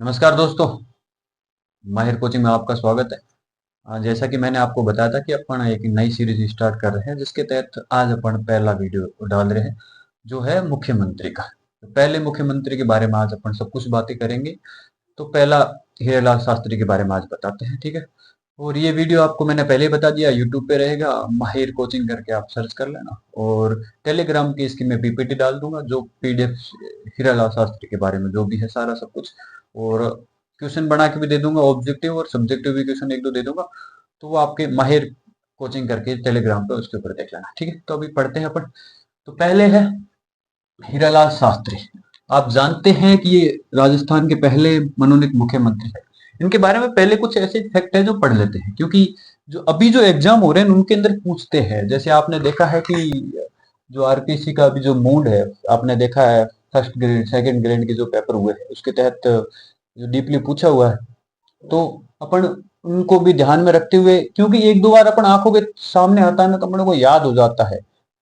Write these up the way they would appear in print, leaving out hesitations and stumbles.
नमस्कार दोस्तों। माहिर कोचिंग में आपका स्वागत है। जैसा कि मैंने आपको बताया था कि अपन एक नई सीरीज स्टार्ट कर रहे हैं, जिसके तहत आज अपन पहला वीडियो डाल रहे हैं जो है मुख्यमंत्री का। तो पहले मुख्यमंत्री के बारे में आज अपन सब कुछ बातें करेंगे। तो पहला हीरालाल शास्त्री के बारे में आज बताते हैं, ठीक है। और ये वीडियो आपको मैंने पहले ही बता दिया, यूट्यूब पे रहेगा, माहिर कोचिंग करके आप सर्च कर लेना। और टेलीग्राम की इसकी मैं पीपीटी डाल दूंगा, जो पीडीएफ हीरालाल शास्त्री के बारे में जो भी है सारा सब कुछ। और क्वेश्चन बना के भी दे दूंगा, ऑब्जेक्टिव और सब्जेक्टिव भी क्वेश्चन एक दो दे दूंगा। तो वो आपके माहिर कोचिंग करके टेलीग्राम पे उसके ऊपर देख लेना, ठीक है। तो अभी पढ़ते हैं अपन। तो पहले है हीरालाल शास्त्री। आप जानते हैं कि ये राजस्थान के पहले मनोनीत मुख्यमंत्री है। इनके बारे में पहले कुछ ऐसे फैक्ट है जो पढ़ लेते हैं, क्योंकि जो अभी जो एग्जाम हो रहे हैं उनके अंदर पूछते हैं। जैसे आपने देखा है कि जो आरपीसी का अभी जो मूड है, आपने देखा है फर्स्ट ग्रेड सेकंड ग्रेड के जो पेपर हुए हैं उसके तहत जो डीपली पूछा हुआ है। तो अपन उनको भी ध्यान में रखते हुए, क्योंकि एक दो बार अपन आंखों के सामने आता है ना तो अपने को याद हो जाता है।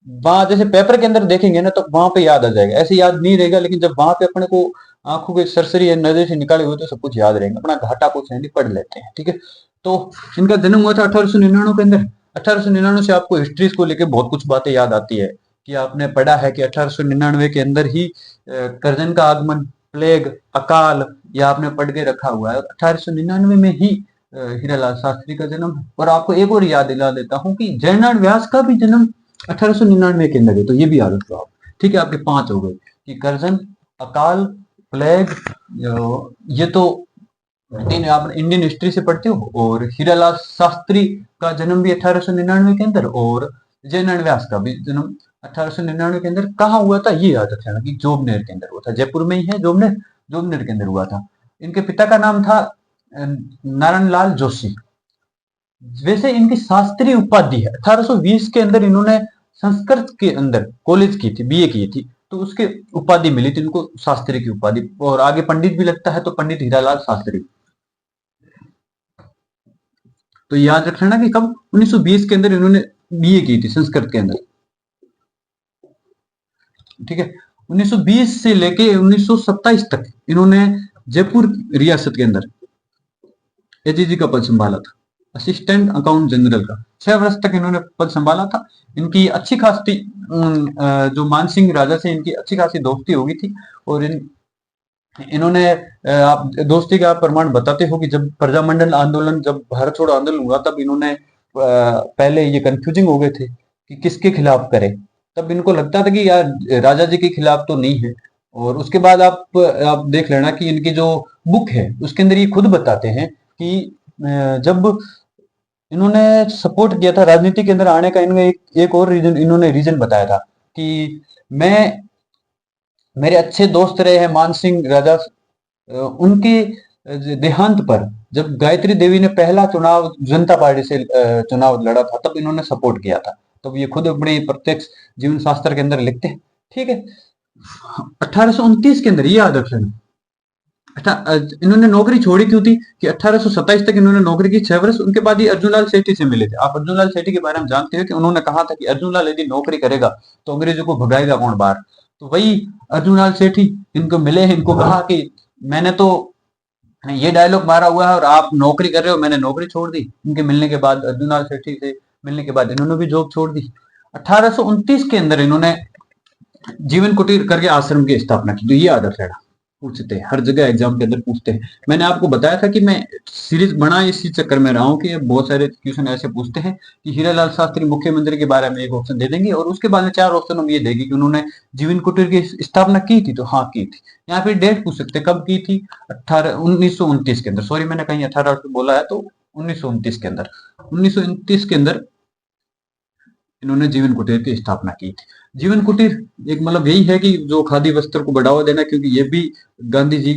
वहां जैसे पेपर के अंदर देखेंगे ना तो वहां पे याद आ जाएगा, ऐसे याद नहीं रहेगा। लेकिन जब वहां पे अपने को आंखों के सरसरी या नजर से निकाले हुए तो सब कुछ याद रहेगा, अपना घाटा कुछ नहीं पढ़ लेते हैं, ठीक है। तो इनका जन्म हुआ था 1899 के अंदर। 1899 से आपको हिस्ट्री को लेकर बहुत कुछ बातें याद आती है कि आपने पढ़ा है कि 1899 के अंदर ही करजन का आगमन, प्लेग, अकाल, या आपने पढ़ के रखा हुआ है। 1899 में ही हीरालाल शास्त्री का जन्म है। और आपको एक और याद दिला देता हूँ कि जयनारायण व्यास का भी जन्म 1899 के अंदर है। तो ये भी याद रखो आप, ठीक है। आपके पांच हो गए कि करजन, अकाल, प्लेग, ये तो तीन आप इंडियन हिस्ट्री से पढ़ते हो। और हीरालाल शास्त्री का जन्म भी 1899 के अंदर, और जयनारायण व्यास का भी जन्म 1899 के अंदर। कहाँ हुआ था ये याद रखना कि जोबनेर के अंदर हुआ था। जयपुर में ही है जोबनेर, जोबनेर के अंदर हुआ था। इनके पिता का नाम था नारायण लाल जोशी। वैसे इनकी शास्त्रीय उपाधि है। 1820 के अंदर इन्होंने संस्कृत के अंदर कॉलेज की थी, बीए की थी, तो उसके उपाधि मिली थी इनको, शास्त्री की उपाधि। और आगे पंडित भी लगता है, तो पंडित हीरालाल शास्त्री। तो याद रखना कि कब 1920 के अंदर इन्होंने बीए की थी संस्कृत के अंदर, ठीक है। 1920 से लेके 1927 तक इन्होंने जयपुर रियासत के अंदर एजीजी का पद संभाला था, असिस्टेंट अकाउंट जनरल का। 6 वर्ष तक इन्होंने पद संभाला था। इनकी अच्छी खासी जो मानसिंह राजा से इनकी अच्छी खासी दोस्ती हो गई थी। और इन्होंने आप दोस्ती का प्रमाण बताते हो कि जब प्रजामंडल आंदोलन, जब भारत छोड़ो आंदोलन हुआ, तब इन्होंने पहले ये कंफ्यूजिंग हो गए थे कि किसके खिलाफ करें। तब इनको लगता था कि यार राजा जी के खिलाफ तो नहीं है। और उसके बाद आप देख लेना कि इनकी जो बुक है उसके अंदर ये खुद बताते हैं कि जब इन्होंने सपोर्ट किया था राजनीति के अंदर आने का, इन्होंने एक और रीजन इन्होंने रीजन बताया था कि मैं मेरे अच्छे दोस्त रहे हैं मान सिंह राजा, उनके देहांत पर जब गायत्री देवी ने पहला चुनाव जनता पार्टी से चुनाव लड़ा था, तब इन्होंने सपोर्ट किया था। तब ये खुद अपने प्रत्यक्ष जीवन शास्त्र के अंदर लिखते हैं, ठीक है। 1829 के अंदर ये याद रख लेना। इन्होंने नौकरी छोड़ी क्यों थी कि 1827 तक इन्होंने नौकरी की 6 वर्ष। उनके बाद ही अर्जुनलाल सेठी से मिले थे। आप अर्जुनलाल सेठी के बारे में जानते हो कि उन्होंने कहा था कि अर्जुनलाल यदि नौकरी करेगा तो अंग्रेजों को भगाएगा कौन बाहर। तो वही अर्जुनलाल सेठी इनको मिले हैं, इनको कहा कि मैंने तो ये डायलॉग मारा हुआ है और आप नौकरी कर रहे हो, मैंने नौकरी छोड़ दी। इनके मिलने के बाद, अर्जुनलाल सेठी से मिलने के बाद इन्होंने भी जॉब छोड़ दी। 1829 के अंदर इन्होंने जीवन कुटीर करके आश्रम की स्थापना की। तो ये याद रखना, पूछते हैं हर जगह एग्जाम के अंदर पूछते हैं। मैंने आपको बताया था कि मैं सीरीज बना इसी चक्कर में रहा हूं कि बहुत सारे क्वेश्चन ऐसे पूछते हैं कि हीरालाल शास्त्री मुख्यमंत्री के बारे में एक ऑप्शन दे देंगे और उसके बाद में 4 ऑप्शन हम ये देंगे कि उन्होंने जीवन कुटीर की स्थापना की थी। तो हाँ की थी। यहाँ पे डेट पूछ सकते हैं कब की थी, 1929 के अंदर। सॉरी मैंने कहीं 18 बोला है, तो 1929 के अंदर, 1929 के अंदर इन्होंने जीवन कुटीर की स्थापना की थी। जीवन कुटीर एक मतलब यही है कि जो खादी वस्त्र को बढ़ावा देना, क्योंकि ये भी गांधी जी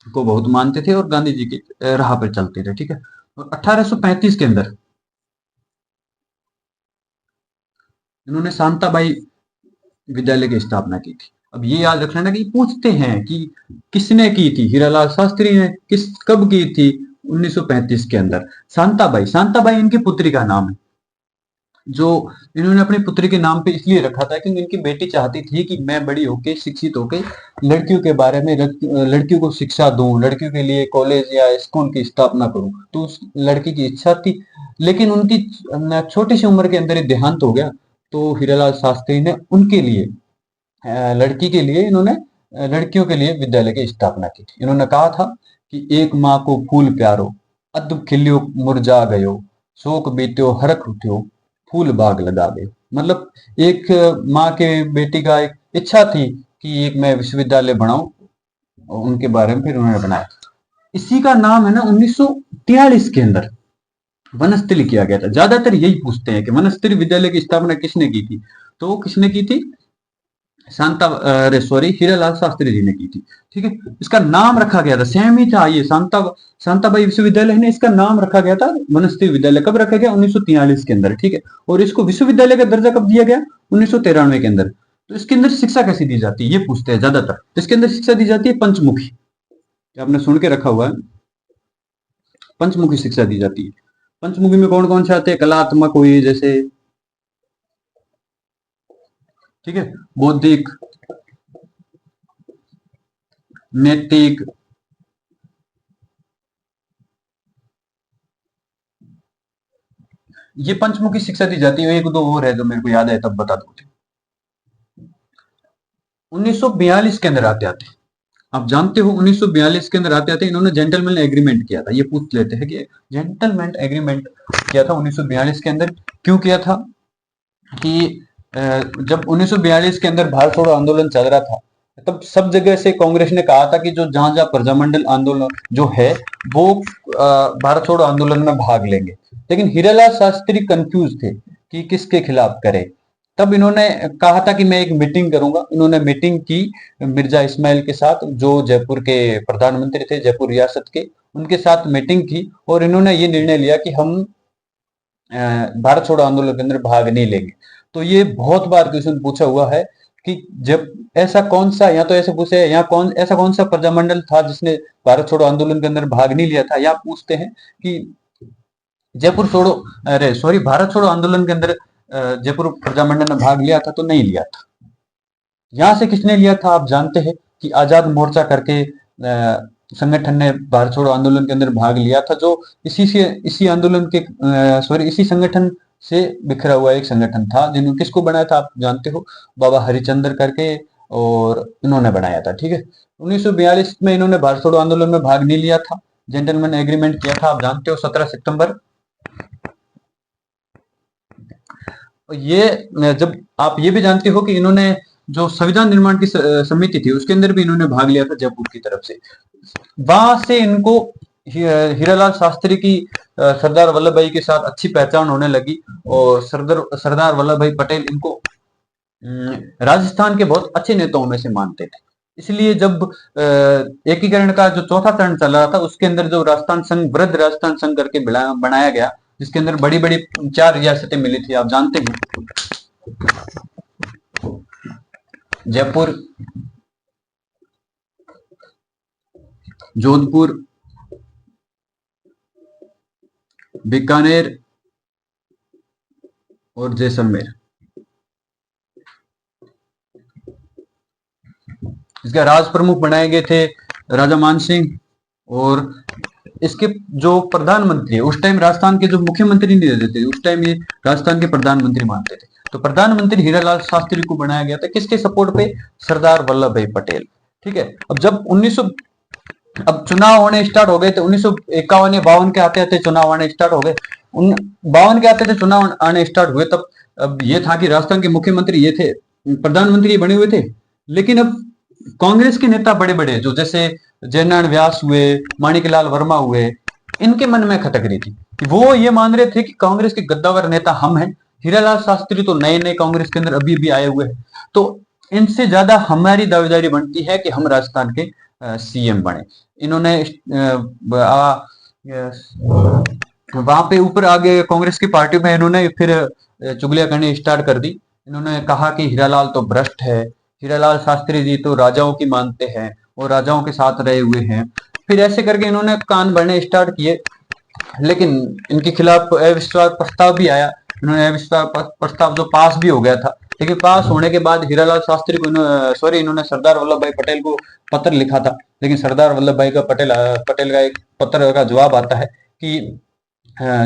को बहुत मानते थे और गांधी जी की राह पर चलते थे, ठीक है। और 1835 के अंदर इन्होंने शांताबाई विद्यालय की स्थापना की थी। अब ये याद रखना ना कि पूछते हैं कि किसने की थी, हीरालाल शास्त्री ने किस कब की थी, 1935 के अंदर। शांताबाई, शांताबाई इनकी पुत्री का नाम है। जो इन्होंने अपनी पुत्री के नाम पे इसलिए रखा था क्योंकि इनकी बेटी चाहती थी कि मैं बड़ी होके शिक्षित होके लड़कियों के बारे में लड़कियों को शिक्षा दूं, लड़कियों के लिए कॉलेज या स्कूल की स्थापना करूं। तो उस लड़की की इच्छा थी, लेकिन उनकी छोटी सी उम्र के अंदर ही देहांत हो गया। तो हीरालाल शास्त्री ने उनके लिए लड़की के लिए इन्होंने लड़कियों के लिए विद्यालय की स्थापना की थी। इन्होंने कहा था कि एक माँ को फूल प्यारो, अद्ब खिल्यो मुरझा गयो, शोक बीत्यो हरख उठ्यो, फूल बाग लगा गयो। मतलब एक माँ के बेटी का एक इच्छा थी कि एक मैं विश्वविद्यालय बनाऊं, और उनके बारे में फिर उन्होंने बनाया। इसी का नाम है ना 1943 के अंदर वनस्थली किया गया था। ज्यादातर यही पूछते हैं कि वनस्थली विद्यालय की स्थापना किसने की थी, तो किसने की थी, शांता अरे सॉरी हीरालाल शास्त्री जी ने की थी। ठीक है, इसका नाम रखा गया था, सेम ही था ये, शांताबाई विश्वविद्यालय ने इसका नाम रखा गया था वनस्थली विद्यालय। कब रखा गया, 1943 के अंदर। ठीक है, और इसको विश्वविद्यालय का दर्जा कब दिया गया, 1993 के अंदर। तो इसके अंदर शिक्षा कैसी दी जाती है ये पूछते हैं ज्यादातर। तो इसके अंदर शिक्षा दी जाती है पंचमुखी, आपने सुन के रखा हुआ है, पंचमुखी शिक्षा दी जाती है। पंचमुखी में कौन कौन से आते हैं, कलात्मक हुई जैसे, ठीक है, बौद्धिक, नैतिक, ये पंचमुखी शिक्षा दी जाती है। एक दो और है जो मेरे को याद है तब बता दो। 1942 के अंदर आते आते, आप जानते हो 1942 के अंदर आते आते इन्होंने जेंटलमैन एग्रीमेंट किया था। ये पूछ लेते हैं कि जेंटलमैन एग्रीमेंट किया था 1942 के अंदर, क्यों किया था कि जब 1942 के अंदर भारत छोड़ो आंदोलन चल रहा था, तब सब जगह से कांग्रेस ने कहा था कि जो जहां जहां प्रजामंडल आंदोलन जो है वो भारत छोड़ो आंदोलन में भाग लेंगे। लेकिन हीरालाल शास्त्री कंफ्यूज थे कि किसके खिलाफ करें। तब इन्होंने कहा था कि मैं एक मीटिंग करूंगा। इन्होंने मीटिंग की मिर्जा इस्माइल के साथ, जो जयपुर के प्रधानमंत्री थे, जयपुर रियासत के, उनके साथ मीटिंग की और इन्होंने ये निर्णय लिया कि हम भारत छोड़ो आंदोलन के अंदर भाग नहीं लेंगे। तो ये बहुत बार क्वेश्चन पूछा हुआ है कि जब ऐसा कौन सा, या तो ऐसे पूछे या कौन ऐसा कौन सा प्रजामंडल था जिसने भारत छोड़ो आंदोलन के अंदर भाग नहीं लिया था, या पूछते हैं कि जयपुर छोड़ो अरे सॉरी भारत छोड़ो आंदोलन के अंदर जयपुर प्रजामंडल ने भाग लिया था, तो नहीं लिया था। यहां से किसने लिया था, आप जानते हैं कि आजाद मोर्चा करके संगठन ने भारत छोड़ो आंदोलन के अंदर भाग लिया था, जो इसी आंदोलन के सॉरी इसी संगठन से बिखरा हुआ एक संगठन था। जिन्होंने किसको बनाया था आप जानते हो, बाबा हरिचंद्र करके, और इन्होंने बनाया था। ठीक है, 1942 में इन्होंने भारत छोड़ो आंदोलन में भाग नहीं लिया था, जेंटलमैन एग्रीमेंट किया था, आप जानते हो 17 सितंबर। ये जब आप ये भी जानते हो कि इन्होंने जो संविधान निर्माण की समिति थी उसके अंदर भी इन्होंने भाग लिया था जयपुर की तरफ से। वहां से इनको हीरालाल शास्त्री की सरदार वल्लभ भाई के साथ अच्छी पहचान होने लगी, और सरदार वल्लभ भाई पटेल इनको राजस्थान के बहुत अच्छे नेताओं में से मानते थे। इसलिए जब एकीकरण का जो चौथा चरण चल रहा था उसके अंदर जो राजस्थान संघ, वृद्ध राजस्थान संघ करके बनाया गया, जिसके अंदर बड़ी बड़ी 4 रियासतें मिली थी, आप जानते हैं, जयपुर, जोधपुर, बीकानेर और जैसलमेर। इसके राज प्रमुख बनाए गए थे राजा मानसिंह, और इसके जो प्रधानमंत्री है उस टाइम राजस्थान के जो मुख्यमंत्री नहीं रहते थे, उस टाइम ये राजस्थान के प्रधानमंत्री मानते थे। तो प्रधानमंत्री हीरालाल शास्त्री को बनाया गया था, किसके सपोर्ट पे, सरदार वल्लभ भाई पटेल। ठीक है, अब जब 1900 अब चुनाव होने स्टार्ट हो गए थे, 1951 या 52 के आते आते चुनाव आने स्टार्ट हो गए, 52 के आते थे चुनाव आने स्टार्ट हुए। तब अब ये था कि राजस्थान के मुख्यमंत्री ये थे, प्रधानमंत्री बने हुए थे। लेकिन अब कांग्रेस के नेता बड़े बड़े जो जैसे जयनारायण व्यास हुए, माणिकलाल वर्मा हुए, इनके मन में खटक रही थी कि वो ये मान रहे थे कि कांग्रेस के गद्दावर नेता हम हैं, हीरालाल शास्त्री तो नए नए कांग्रेस के अंदर अभी भी आए हुए हैं, तो इनसे ज्यादा हमारी दावेदारी बनती है कि हम राजस्थान के सीएम बने। इन्होंने वहां पे ऊपर आगे कांग्रेस की पार्टी में इन्होंने फिर चुगलियां करनी स्टार्ट कर दी। इन्होंने कहा कि हीरालाल तो भ्रष्ट है, हीरालाल शास्त्री जी तो राजाओं की मानते हैं और राजाओं के साथ रहे हुए हैं। फिर ऐसे करके इन्होंने कान भरने स्टार्ट किए, लेकिन इनके खिलाफ अविश्वास प्रस्ताव भी आया। इन्होंने अविश्वास प्रस्ताव जो पास भी हो गया था, लेकिन पास होने के बाद हीरालाल शास्त्री को इन्होंने सरदार वल्लभ भाई पटेल को पत्र लिखा था, लेकिन सरदार वल्लभ भाई का पटेल का एक पत्र का जवाब आता है कि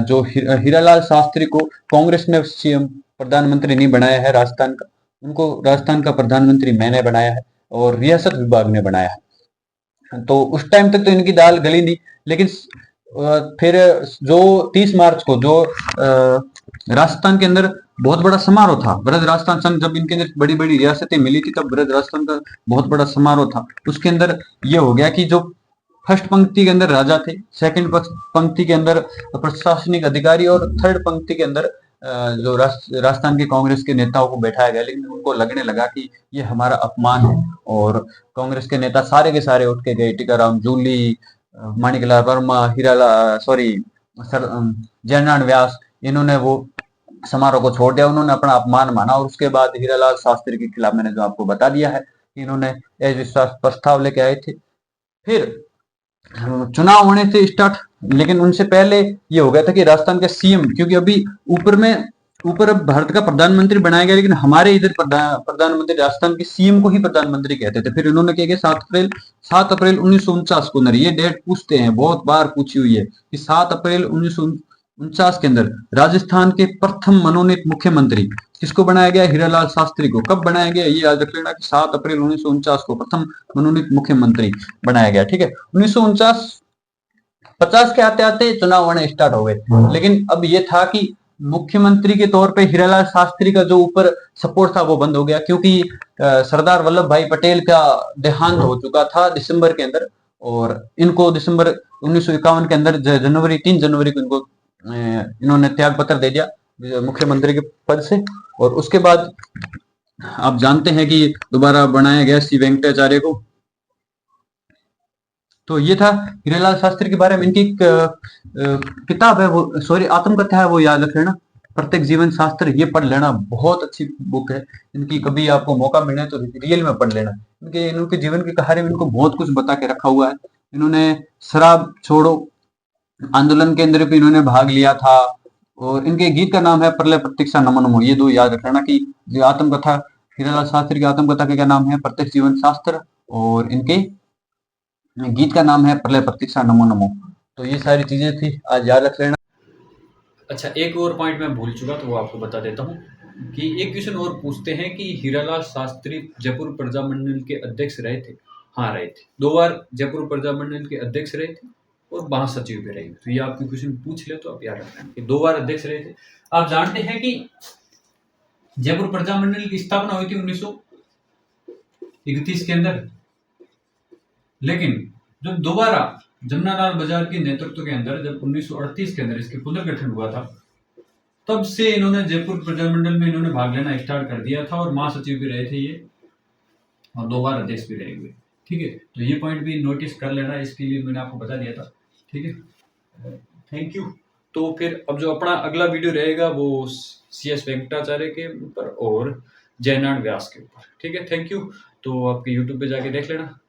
जो हीरालाल शास्त्री को कांग्रेस ने सीएम प्रधानमंत्री नहीं बनाया है राजस्थान का, उनको राजस्थान का प्रधानमंत्री मैंने बनाया है और रियासत विभाग ने बनाया है। तो उस टाइम तक तो इनकी दाल गली नहीं, लेकिन फिर जो 30 मार्च को जो राजस्थान के अंदर बहुत बड़ा समारोह था, ब्रज राजस्थान संघ, जब इनके अंदर बड़ी बड़ी रियासतें मिली थी तब ब्रज राजस्थान का बहुत बड़ा समारोह था। उसके अंदर ये हो गया कि जो फर्स्ट पंक्ति के अंदर राजा थे, सेकंड पंक्ति के अंदर प्रशासनिक अधिकारी और थर्ड पंक्ति के अंदर जो राजस्थान के कांग्रेस के नेताओं को बैठाया गया, लेकिन उनको लगने लगा कि ये हमारा अपमान है और कांग्रेस के नेता सारे के सारे उठ के गए। टीकाराम जूली, माणिकलाल वर्मा, जयनारायण व्यास, इन्होंने वो समारोह को छोड़ दिया, उन्होंने अपना अपमान माना और उसके बाद हीरालाल शास्त्री के खिलाफ मैंने जो आपको बता दिया है कि इन्होंने अविश्वास प्रस्ताव लेके आए थे। फिर चुनाव होने से स्टार्ट, लेकिन उनसे पहले ये हो गया था कि राजस्थान का सीएम, क्योंकि अभी ऊपर अब भारत का प्रधानमंत्री बनाया गया, लेकिन हमारे इधर प्रधानमंत्री राजस्थान के सीएम को ही प्रधानमंत्री कहते थे। फिर इन्होंने क्या किया, 7 अप्रैल 1949 को अंदर, ये डेट पूछते हैं, बहुत बार पूछी हुई है कि 7 अप्रैल 1949 के अंदर राजस्थान के प्रथम मनोनीत मुख्यमंत्री किसको बनाया गया, हीरालाल शास्त्री को। कब बनाया गया ये याद रख लेना कि 7 अप्रैल 1949 को प्रथम मनोनीत मुख्यमंत्री बनाया गया। ठीक है, 1949-50 के आते आते चुनाव होने स्टार्ट हो गए, लेकिन अब ये था कि मुख्यमंत्री के तौर पे हीरालाल शास्त्री का जो ऊपर सपोर्ट था वो बंद हो गया, क्योंकि सरदार वल्लभ भाई पटेल का देहांत हो चुका था दिसंबर के अंदर, और इनको दिसंबर 1951 के अंदर 3 जनवरी को इनको इन्होंने त्याग पत्र दे दिया मुख्यमंत्री के पद से। और उसके बाद आप जानते हैं कि दोबारा बनाया गया सी वेंकटाचार्य को। तो ये था हीरालाल शास्त्री के बारे में। इनकी किताब है वो, सॉरी आत्मकथा है वो, याद रख लेना, प्रत्येक जीवन शास्त्र, ये पढ़ लेना, बहुत अच्छी बुक है इनकी। कभी आपको मौका मिले तो रियल में पढ़ लेना। इनके जीवन की कहानी में इनको बहुत कुछ बता के रखा हुआ है। इन्होंने शराब छोड़ो आंदोलन के अंदर भी इन्होंने भाग लिया था, और इनके गीत का नाम है प्रलय प्रतीक्षा नमो नमो। ये दो याद रख लेना कि जो आत्मकथा, हीरालाल शास्त्री की आत्मकथा का क्या नाम है, प्रत्यक्ष जीवन शास्त्र, और इनके गीत का नाम है प्रलय प्रतीक्षा नमो नमो। तो ये सारी चीजें थी, आज याद रख लेना। अच्छा, एक और पॉइंट मैं भूल चुका तो वो आपको बता देता हूँ कि एक क्वेश्चन और पूछते हैं कि हीरालाल शास्त्री जयपुर प्रजामंडल के अध्यक्ष रहे थे। हाँ, रहे थे, 2 बार जयपुर प्रजामंडल के अध्यक्ष रहे थे और महासचिव भी रहे। तो ये आपके क्वेश्चन पूछ ले तो आप याद रखना कि 2 बार अध्यक्ष रहे थे। आप जानते हैं कि जयपुर प्रजामंडल की स्थापना हुई थी 1931 के अंदर, लेकिन जब दोबारा जमनालाल बजाज के नेतृत्व के अंदर जब 1938 के अंदर इसके पुनर्गठन हुआ था, तब से इन्होंने जयपुर प्रजामंडल में इन्होंने भाग लेना स्टार्ट कर दिया था, और महासचिव भी रहे थे ये, और 2 बार अध्यक्ष भी रहे हुए। ठीक है, तो ये पॉइंट भी नोटिस कर लेना, इसके लिए मैंने आपको बता दिया था। ठीक है, थैंक यू। तो फिर अब जो अपना अगला वीडियो रहेगा वो CS वेंकटाचार्य के ऊपर और जयनारायण व्यास के ऊपर। ठीक है, थैंक यू। तो आपके यूट्यूब पे जाके देख लेना।